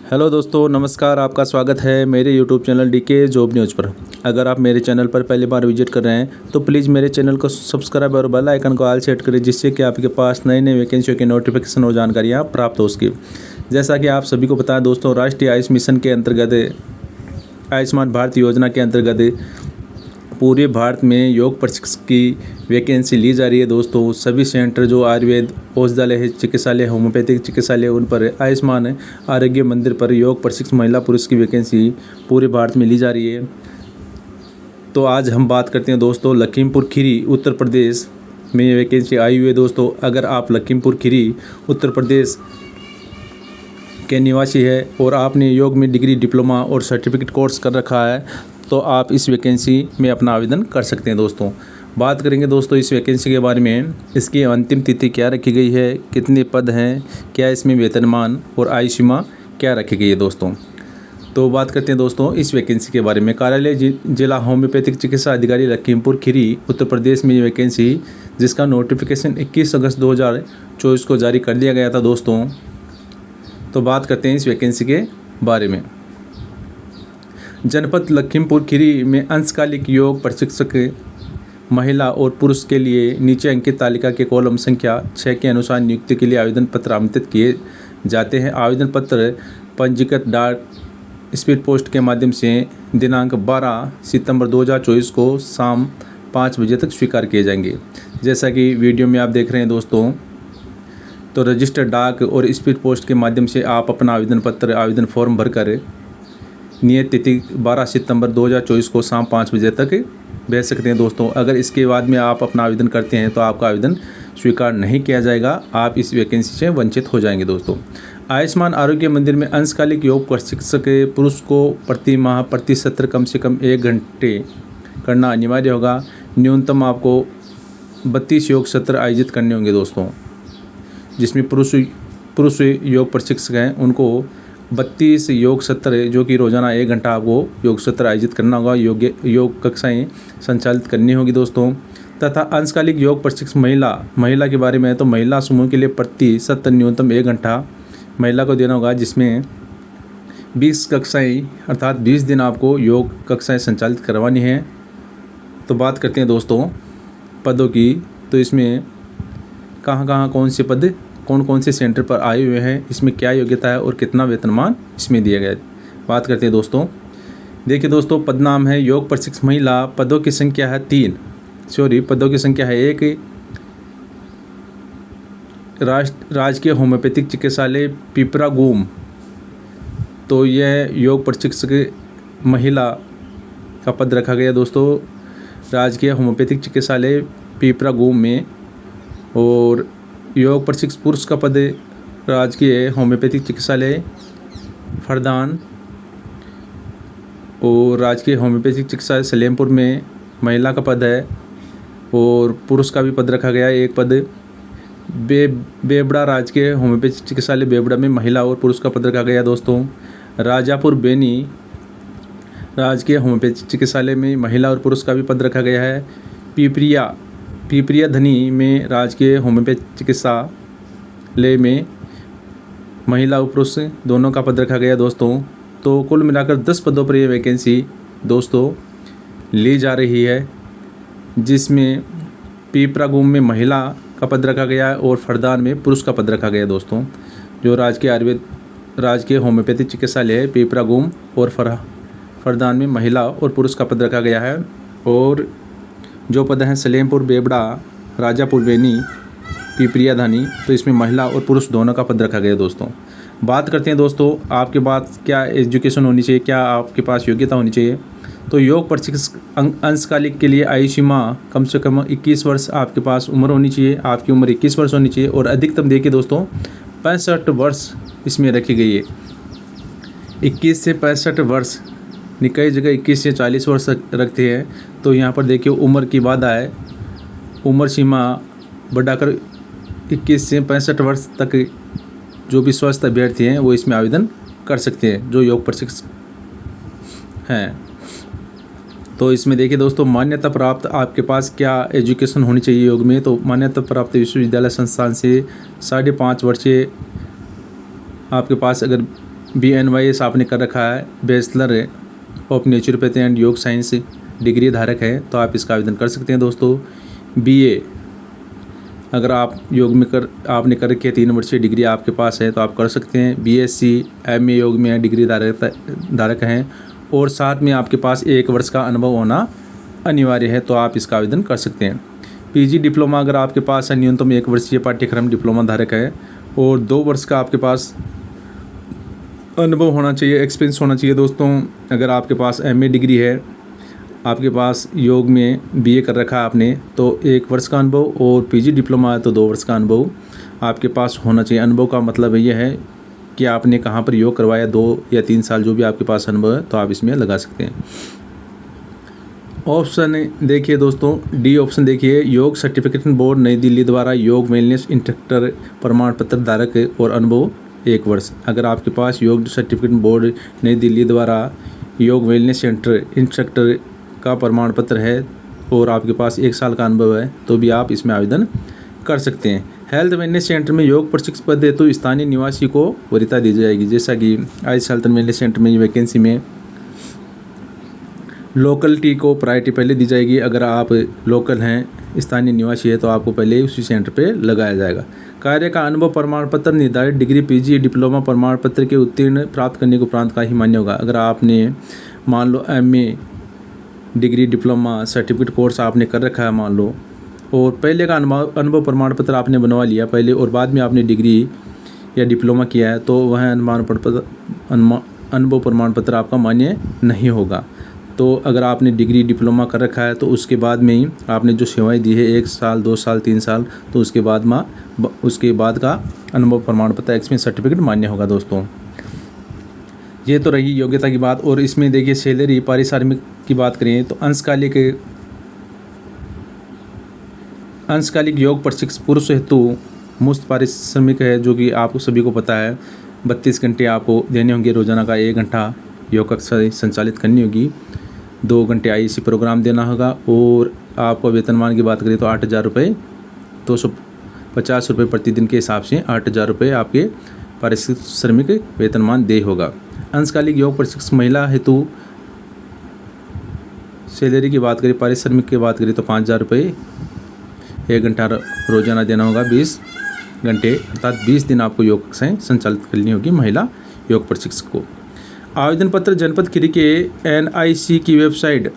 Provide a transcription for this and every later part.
Hello दोस्तों, नमस्कार। आपका स्वागत है मेरे YouTube channel DK job news पर। अगर आप मेरे चैनल पर पहली बार विजिट कर रहे हैं तो प्लीज़ मेरे चैनल को सब्सक्राइब और बेल आइकन को ऑल सेट करें, जिससे कि आपके पास नए नए वैकेंसियों की नोटिफिकेशन और जानकारियाँ प्राप्त हो सके। जैसा कि आप सभी को पता है दोस्तों, राष्ट्रीय आयुष मिशन के अंतर्गत आयुष्मान भारत योजना के अंतर्गत पूरे भारत में योग प्रशिक्षक की वैकेंसी ली जा रही है दोस्तों। सभी सेंटर जो आयुर्वेद औषधालय, चिकित्सालय, होम्योपैथिक चिकित्सालय, उन पर आयुष्मान आरोग्य मंदिर पर योग प्रशिक्षक महिला पुरुष की वैकेंसी पूरे भारत में ली जा रही है। तो आज हम बात करते हैं दोस्तों लखीमपुर खीरी उत्तर प्रदेश में ये वैकेंसी आई हुई है दोस्तों। अगर आप लखीमपुर खीरी उत्तर प्रदेश के निवासी है और आपने योग में डिग्री, डिप्लोमा और सर्टिफिकेट कोर्स कर रखा है तो आप इस वैकेंसी में अपना आवेदन कर सकते हैं दोस्तों। बात करेंगे दोस्तों इस वैकेंसी के बारे में। इसकी अंतिम तिथि क्या रखी गई है, कितने पद हैं, क्या इसमें वेतनमान और आयु सीमा क्या रखी गई है दोस्तों। तो बात करते हैं दोस्तों इस वैकेंसी के बारे में। कार्यालय जिला होम्योपैथिक चिकित्सा अधिकारी लखीमपुर खीरी उत्तर प्रदेश में ये वैकेंसी, जिसका नोटिफिकेशन 21 अगस्त 2024 को जारी कर दिया गया था दोस्तों। तो बात करते हैं इस वैकेंसी के बारे में। जनपद लखीमपुर खीरी में अंशकालिक योग प्रशिक्षक महिला और पुरुष के लिए नीचे अंकित तालिका के कॉलम संख्या 6 के अनुसार नियुक्ति के लिए आवेदन पत्र आमंत्रित किए जाते हैं। आवेदन पत्र पंजीकृत डाक स्पीड पोस्ट के माध्यम से दिनांक 12 सितंबर 2024 को शाम 5 बजे तक स्वीकार किए जाएंगे। जैसा कि वीडियो में आप देख रहे हैं दोस्तों, तो रजिस्टर्ड डाक और स्पीड पोस्ट के माध्यम से आप अपना आवेदन पत्र, आवेदन फॉर्म भरकर नियत तिथि 12 सितंबर 2024 को शाम 5 बजे तक भेज सकते हैं दोस्तों। अगर इसके बाद में आप अपना आवेदन करते हैं तो आपका आवेदन स्वीकार नहीं किया जाएगा, आप इस वैकेंसी से वंचित हो जाएंगे दोस्तों। आयुष्मान आरोग्य मंदिर में अंशकालिक योग प्रशिक्षक पुरुष को प्रति माह प्रति सत्र कम से कम 1 घंटे करना अनिवार्य होगा। न्यूनतम आपको 32 योग सत्र आयोजित करने होंगे दोस्तों, जिसमें पुरुष योग प्रशिक्षक हैं उनको 32 योग सत्र, जो कि रोज़ाना 1 घंटा आपको योग सत्र आयोजित करना होगा। योग कक्षाएं संचालित करनी होगी दोस्तों। तथा अंशकालिक योग प्रशिक्षक महिला के बारे में है तो महिला समूह के लिए प्रति सत्र न्यूनतम 1 घंटा महिला को देना होगा, जिसमें 20 कक्षाएँ अर्थात 20 दिन आपको योग कक्षाएँ संचालित करवानी है। तो बात करते हैं दोस्तों पदों की। तो इसमें कहाँ कौन से पद कौन कौन से सेंटर पर आए हुए हैं, इसमें क्या योग्यता है और कितना वेतनमान इसमें दिया गया है, बात करते हैं दोस्तों। देखिए दोस्तों, पद नाम है योग प्रशिक्षक महिला। पदों की संख्या है 3, पदों की संख्या है 1। राजकीय होम्योपैथिक चिकित्सालय पिपरागूम, तो यह योग प्रशिक्षक महिला का पद रखा गया दोस्तों राजकीय होम्योपैथिक चिकित्सालय पिपरागूम में। और योग प्रशिक्षक पुरुष का पद राजकीय होम्योपैथिक चिकित्सालय फरदान और राजकीय होम्योपैथिक चिकित्सालय सलेमपुर में महिला का पद है। और पुरुष का भी पद रखा गया है 1 पद बेबड़ा, राजकीय होम्योपैथिक चिकित्सालय बेबड़ा में महिला और पुरुष का पद रखा गया दोस्तों। राजापुर बेनी राजकीय होम्योपैथिक चिकित्सालय में महिला और पुरुष का भी पद रखा गया है। पिपरिया धनी में राजकीय होम्योपैथिक चिकित्सालय में महिला और पुरुष दोनों का पद रखा गया दोस्तों। तो कुल मिलाकर 10 पदों पर यह वैकेंसी दोस्तों ली जा रही है, जिसमें पिपरागूम में महिला का पद रखा गया है और फरदान में पुरुष का पद रखा गया है दोस्तों। जो राजकीय होम्योपैथिक चिकित्सालय है पिपरागूम और फरदान में महिला और पुरुष का पद रखा गया है। और जो पद हैं सलेमपुर, बेबड़ा, राजापुर बेनी, पिपरिया धानी, तो इसमें महिला और पुरुष दोनों का पद रखा गया दोस्तों। बात करते हैं दोस्तों आपके पास क्या एजुकेशन होनी चाहिए, क्या आपके पास योग्यता होनी चाहिए। तो योग प्रशिक्षक अंशकालिक के लिए आयु सीमा कम से कम 21 वर्ष आपके पास उम्र होनी चाहिए, आपकी उम्र 21 वर्ष होनी चाहिए। और अधिकतम देखिए दोस्तों 65 वर्ष इसमें रखी गई है, 21 से 65 वर्ष। कई जगह 21 से 40 वर्ष रखते हैं। तो यहाँ पर देखिए उम्र की बाधा है, उम्र सीमा बढ़ाकर 21 से 65 वर्ष तक जो भी स्वस्थ अभ्यर्थी हैं वो इसमें आवेदन कर सकते हैं, जो योग प्रशिक्षक हैं। तो इसमें देखिए दोस्तों मान्यता प्राप्त आपके पास क्या एजुकेशन होनी चाहिए योग में। तो मान्यता प्राप्त विश्वविद्यालय संस्थान से 5.5 वर्षीय आपके पास अगर BNYS आपने कर रखा है, बैचलर ऑफ नेचुरोपैथी एंड योग साइंस डिग्री धारक है तो आप इसका आवेदन कर सकते हैं दोस्तों। BA अगर आप योग में आपने कर रखी है, 3 वर्षीय डिग्री आपके पास है तो आप कर सकते हैं। BSc MA योग में डिग्री धारक हैं और साथ में आपके पास 1 वर्ष का अनुभव होना अनिवार्य है तो आप इसका आवेदन कर सकते हैं। PG डिप्लोमा अगर आपके पास है, न्यूनतम 1 वर्षीय पाठ्यक्रम डिप्लोमा धारक है और 2 वर्ष का आपके पास अनुभव होना चाहिए, एक्सपीरियंस होना चाहिए दोस्तों। अगर आपके पास MA डिग्री है, आपके पास योग में BA कर रखा है आपने तो 1 वर्ष का अनुभव और PG डिप्लोमा है तो 2 वर्ष का अनुभव आपके पास होना चाहिए। अनुभव का मतलब यह है कि आपने कहाँ पर योग करवाया, 2 या 3 साल जो भी आपके पास अनुभव है तो आप इसमें लगा सकते हैं। ऑप्शन देखिए दोस्तों, D ऑप्शन देखिए, योग सर्टिफिकेशन बोर्ड नई दिल्ली द्वारा योग वेलनेस इंस्ट्रक्टर प्रमाण पत्र धारक और अनुभव 1 वर्ष। अगर आपके पास योग सर्टिफिकेट बोर्ड नई दिल्ली द्वारा योग वेलनेस सेंटर इंस्ट्रक्टर का प्रमाण पत्र है और आपके पास 1 साल का अनुभव है तो भी आप इसमें आवेदन कर सकते हैं। हेल्थ वेलनेस सेंटर में योग प्रशिक्षक पद है तो स्थानीय निवासी को वरीयता दी जाएगी। जैसा कि आयुष हेल्थ वेलनेस सेंटर में वैकेंसी में लोकलिटी को प्रायोरिटी पहले दी जाएगी। अगर आप लोकल हैं, स्थानीय निवासी है तो आपको पहले उसी सेंटर पे लगाया जाएगा। कार्य का अनुभव प्रमाण पत्र निर्धारित डिग्री PG डिप्लोमा प्रमाण पत्र के उत्तीर्ण प्राप्त करने के उपरांत का ही मान्य होगा। अगर आपने मान लो MA degree diploma certificate course आपने कर रखा है मान लो, और पहले का अनुभव प्रमाण पत्र आपने बनवा लिया पहले और बाद में आपने डिग्री या डिप्लोमा किया है तो वह अनुभव प्रमाण पत्र आपका मान्य नहीं होगा। तो अगर आपने डिग्री डिप्लोमा कर रखा है तो उसके बाद में ही आपने जो सेवाएं दी है 1 साल 2 साल 3 साल तो उसके बाद का अनुभव प्रमाण पत्र एक्सपीरियंस सर्टिफिकेट मान्य होगा दोस्तों। ये तो रही योग्यता की बात। और इसमें देखिए सैलरी पारिश्रमिक की बात करें तो अंशकालिक योग प्रशिक्षक पुरुष हेतु मुफ्त पारिश्रमिक है, जो कि आपको सभी को पता है। 32 घंटे आपको देने होंगे, रोजाना का 1 घंटा योग कक्षा संचालित करनी होगी, 2 घंटे IEC प्रोग्राम देना होगा और आपको वेतनमान की बात करें तो 8,000 रुपये 250 रुपये प्रतिदिन के हिसाब से 8,000 रुपये आपके पारिश्रमिक वेतनमान देय होगा। अंशकालिक योग प्रशिक्षक महिला हेतु सैलरी की बात करें, पारिश्रमिक की बात करें तो 5,000 रुपये 1 घंटा रोजाना देना होगा, 20 घंटे अर्थात 20 दिन आपको योग कक्षाएं संचालित करनी होगी महिला योग प्रशिक्षक को। आवेदन पत्र जनपद खीरी के NIC की वेबसाइट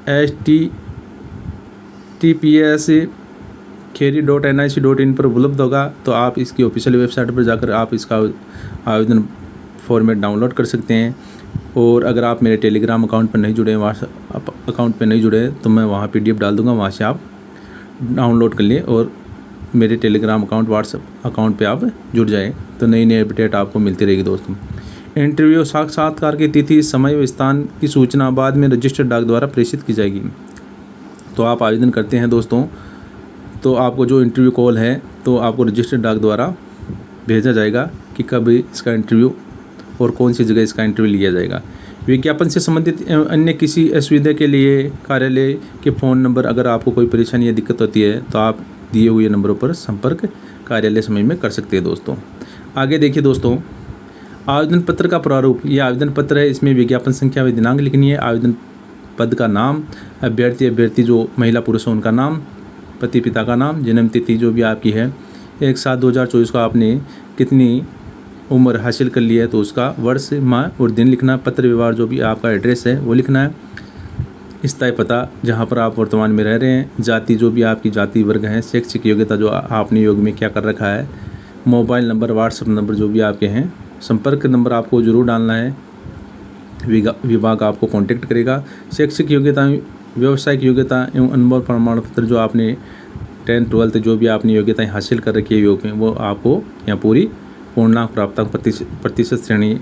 https://kheri.nic.in पर उपलब्ध होगा तो आप इसकी ऑफिशियल वेबसाइट पर जाकर आप इसका आवेदन फॉर्मेट डाउनलोड कर सकते हैं। और अगर आप मेरे टेलीग्राम अकाउंट पर नहीं जुड़े, व्हाट्सएप अकाउंट पर नहीं जुड़े तो मैं वहाँ PDF डाल दूँगा, वहाँ से आप डाउनलोड कर लें और मेरे टेलीग्राम अकाउंट व्हाट्सएप अकाउंट पे आप जुड़ जाएँ तो नई अपडेट आपको मिलती रहेगी दोस्तों। इंटरव्यू साक्षात्कार की तिथि, समय व स्थान की सूचना बाद में रजिस्टर्ड डाक द्वारा प्रेषित की जाएगी। तो आप आवेदन करते हैं दोस्तों तो आपको जो इंटरव्यू कॉल है तो आपको रजिस्टर्ड डाक द्वारा भेजा जाएगा कि कब इसका इंटरव्यू और कौन सी जगह इसका इंटरव्यू लिया जाएगा। विज्ञापन से संबंधित अन्य किसी असुविधा के लिए कार्यालय के फ़ोन नंबर, अगर आपको कोई परेशानी या दिक्कत होती है तो आप दिए हुए नंबरों पर संपर्क कार्यालय समय में कर सकते हैं दोस्तों। आगे देखिए दोस्तों, आवेदन पत्र का प्रारूप, ये आवेदन पत्र है, इसमें विज्ञापन संख्या व दिनांक लिखनी है, आवेदन पद का नाम, अभ्यर्थी जो महिला पुरुष है उनका नाम, पति पिता का नाम, जन्म तिथि जो भी आपकी है 1/7/2024 को आपने कितनी उम्र हासिल कर ली है तो उसका वर्ष माह और दिन लिखना, पत्र व्यवहार जो भी आपका एड्रेस है वो लिखना है, स्थायी पता जहाँ पर आप वर्तमान में रह रहे हैं, जाति जो भी आपकी जाति वर्ग है, शैक्षिक योग्यता जो आपने योग में क्या कर रखा है, मोबाइल नंबर व्हाट्सएप नंबर जो भी आपके हैं, संपर्क नंबर आपको जरूर डालना है, विभाग आपको कांटेक्ट करेगा। शैक्षिक योग्यता, व्यावसायिक योग्यता एवं अनुभव प्रमाण पत्र जो आपने 10th 12th जो भी आपने योग्यताएं हासिल कर रखी है योग में वो आपको यहाँ पूरी पूर्णांक प्राप्तांक प्रतिशत श्रेणी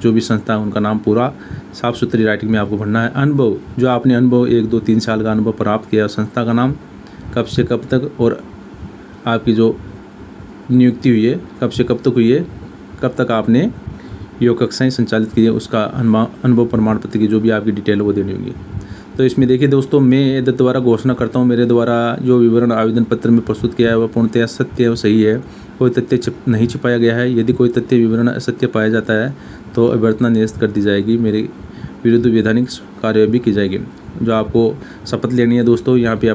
जो भी संस्था है उनका नाम पूरा साफ सुथरी राइटिंग में आपको भरना है। अनुभव जो आपने अनुभव 1 2 3 साल का अनुभव प्राप्त किया, संस्था का नाम, कब से कब तक और आपकी जो नियुक्ति हुई है कब से कब तक हुई है, कब तक आपने योग कक्षाएं संचालित की है, उसका अनुभव प्रमाण पत्र की जो भी आपकी डिटेल वो देनी होगी। तो इसमें देखिए दोस्तों, मैं द्वारा घोषणा करता हूँ, मेरे द्वारा जो विवरण आवेदन पत्र में प्रस्तुत किया है वह पूर्णतः सत्य और सही है। कोई तथ्य नहीं छिपाया गया है। यदि कोई तथ्य विवरण असत्य पाया जाता है तो अभ्यर्थना निरस्त कर दी जाएगी, मेरे विरुद्ध वैधानिक कार्रवाई भी की जाएगी। जो आपको शपथ लेनी है दोस्तों, यहाँ पे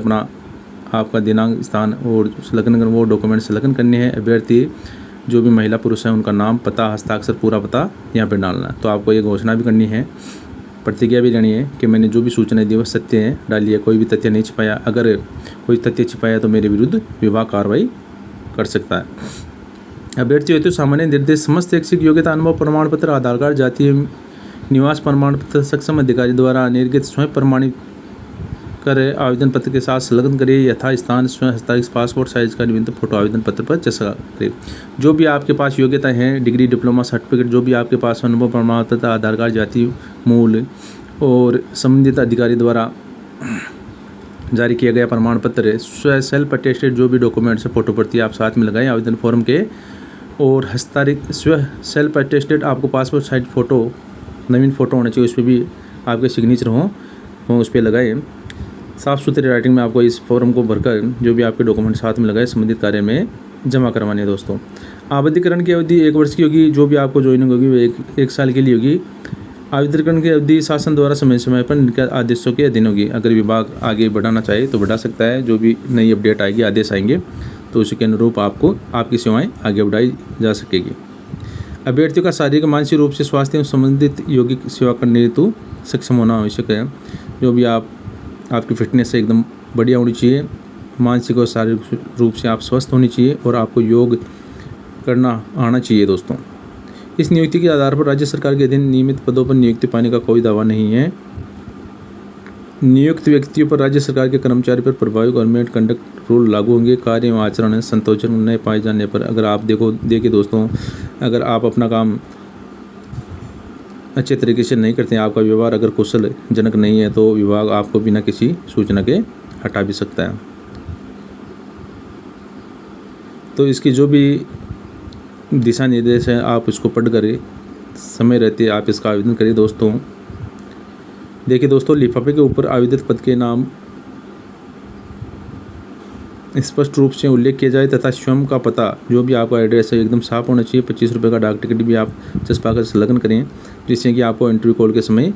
आपका दिनांक, स्थान और संलग्न वो डॉक्यूमेंट संलग्न करने हैं। अभ्यर्थी जो भी महिला पुरुष है उनका नाम, पता, हस्ताक्षर, पूरा पता यहाँ पे डालना है। तो आपको ये घोषणा भी करनी है, प्रतिज्ञा भी लेनी है कि मैंने जो भी सूचनाएं दी वो सत्य है, डाली है, कोई भी तथ्य नहीं छिपाया। अगर कोई तथ्य छिपाया तो मेरे विरुद्ध विभाग कार्रवाई कर सकता है। अभ्यर्थी हेतु सामान्य निर्देश, समस्त शैक्षिक योग्यता, अनुभव प्रमाण पत्र, आधार कार्ड, जातीय निवास प्रमाण पत्र सक्षम अधिकारी द्वारा निर्गत स्वयं प्रमाणित कर आवेदन पत्र के साथ संलग्न करें। यथा स्थान स्वयं हस्ताक्षर, पासपोर्ट साइज का न्यूनतम फोटो आवेदन पत्र पर चस्पा करें। जो भी आपके पास योग्यता है, डिग्री, डिप्लोमा, सर्टिफिकेट, जो भी आपके पास अनुभव प्रमाण पत्र, आधार कार्ड, जाति मूल और संबंधित अधिकारी द्वारा जारी किया गया प्रमाण पत्र, सेल्फ अटेस्टेड जो भी डॉक्यूमेंट्स है, फोटो प्रति आप साथ में लगाएं आवेदन फॉर्म के। और हस्ताक्षरित सेल्फ अटेस्टेड आपको पासपोर्ट साइज फ़ोटो, नवीन फ़ोटो होना चाहिए, उस पर भी आपके सिग्नेचर हों, उस पर लगाएं। साफ़ सुथरी राइटिंग में आपको इस फॉर्म को भरकर जो भी आपके डॉक्यूमेंट साथ में लगाए संबंधित कार्य में जमा करवाने हैं दोस्तों। आवेदीकरण की अवधि 1 वर्ष की होगी। जो भी आपको ज्वाइनिंग होगी वो एक साल के लिए होगी। आवेदीकरण की अवधि शासन द्वारा समय समय पर निर्गत आदेशों के अधीन होगी। अगर विभाग आगे बढ़ाना चाहे तो बढ़ा सकता है। जो भी नई अपडेट आएगी, आदेश आएंगे तो उसी के अनुरूप आपको आपकी सेवाएँ आगे बढ़ाई जा सकेगी। अभ्यर्थियों का शारीरिक मानसिक रूप से स्वास्थ्य एवं संबंधित यौगिक सेवा करने हेतु सक्षम होना आवश्यक है। जो भी आपकी फिटनेस एकदम बढ़िया होनी चाहिए, मानसिक और शारीरिक रूप से आप स्वस्थ होनी चाहिए और आपको योग करना आना चाहिए दोस्तों। इस नियुक्ति के आधार पर राज्य सरकार के अधीन नियमित पदों पर नियुक्ति पाने का कोई दावा नहीं है। नियुक्त व्यक्तियों पर राज्य सरकार के कर्मचारी पर प्रभावी गवर्नमेंट कंडक्ट रूल लागू होंगे। कार्य एवं आचरण संतोषजनक न पाए जाने पर, अगर आप देखिए दोस्तों, अगर आप अपना काम अच्छे तरीके से नहीं करते हैं, आपका व्यवहार अगर कुशलजनक नहीं है तो विभाग आपको बिना किसी सूचना के हटा भी सकता है। तो इसकी जो भी दिशा निर्देश है आप इसको पढ़ कर समय रहते आप इसका आवेदन करिए दोस्तों। देखिए दोस्तों, लिफाफे के ऊपर आवेदित पद के नाम स्पष्ट रूप से उल्लेख किया जाए तथा स्वयं का पता, जो भी आपका एड्रेस है, एकदम साफ होना चाहिए। 25 रुपये का डाक टिकट भी आप चस्पा कर संलग्न करें, जिससे कि आपको इंटरव्यू कॉल के समय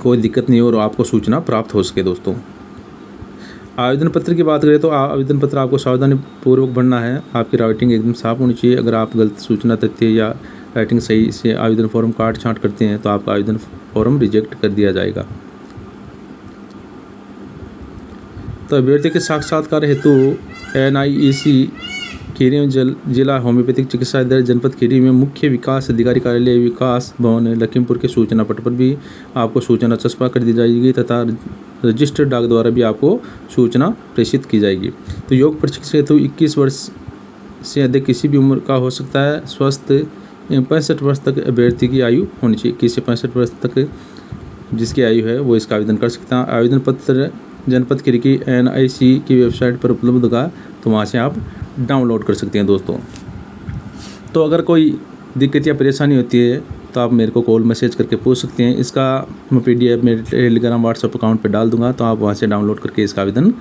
कोई दिक्कत नहीं हो और आपको सूचना प्राप्त हो सके दोस्तों। आवेदन पत्र की बात करें तो आवेदन पत्र आपको सावधानी पूर्वक भरना है। आपकी राइटिंग एकदम साफ होनी चाहिए। अगर आप गलत सूचना, तथ्य या राइटिंग सही से आवेदन फॉर्म काट छाँट करते हैं तो आपका आवेदन फॉर्म रिजेक्ट कर दिया जाएगा। तो अभ्यर्थी के साक्षात्कार हेतु NIEC खीरी जिला होम्योपैथिक चिकित्सा अधिकारी जनपद खीरी में मुख्य विकास अधिकारी कार्यालय विकास भवन लखीमपुर के सूचना पट पर भी आपको सूचना चस्पा कर दी जाएगी तथा रजिस्टर्ड डाक द्वारा भी आपको सूचना प्रेषित की जाएगी। तो योग प्रशिक्षण हेतु 21 वर्ष से अधिक किसी भी उम्र का हो सकता है। स्वस्थ 65 वर्ष तक अभ्यर्थी की आयु होनी चाहिए। 21 से 65 वर्ष तक जिसकी आयु है वो इसका आवेदन कर सकता है। आवेदन पत्र जनपद खीरी की NIC की वेबसाइट पर उपलब्ध होगा, तो वहाँ से आप डाउनलोड कर सकते हैं दोस्तों। तो अगर कोई दिक्कत या परेशानी होती है तो आप मेरे को कॉल मैसेज करके पूछ सकते हैं। इसका मैं PDF मेरे टेलीग्राम व्हाट्सएप अकाउंट पे डाल दूंगा, तो आप वहाँ से डाउनलोड करके इसका आवेदन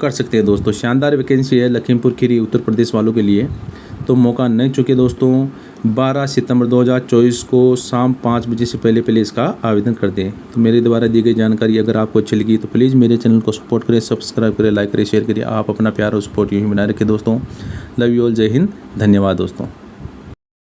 कर सकते हैं दोस्तों। शानदार वैकेंसी है लखीमपुर खीरी उत्तर प्रदेश वालों के लिए, तो मौका नहीं चुके दोस्तों। 12 सितंबर 2024 को शाम 5 बजे से पहले इसका आवेदन कर दें। तो मेरे द्वारा दी गई जानकारी अगर आपको अच्छी लगी तो प्लीज़ मेरे चैनल को सपोर्ट करें, सब्सक्राइब करें, लाइक करें, शेयर करिए। आप अपना प्यार और सपोर्ट यूँ ही बनाए रखें दोस्तों। लव यू ऑल, जय हिंद, धन्यवाद दोस्तों।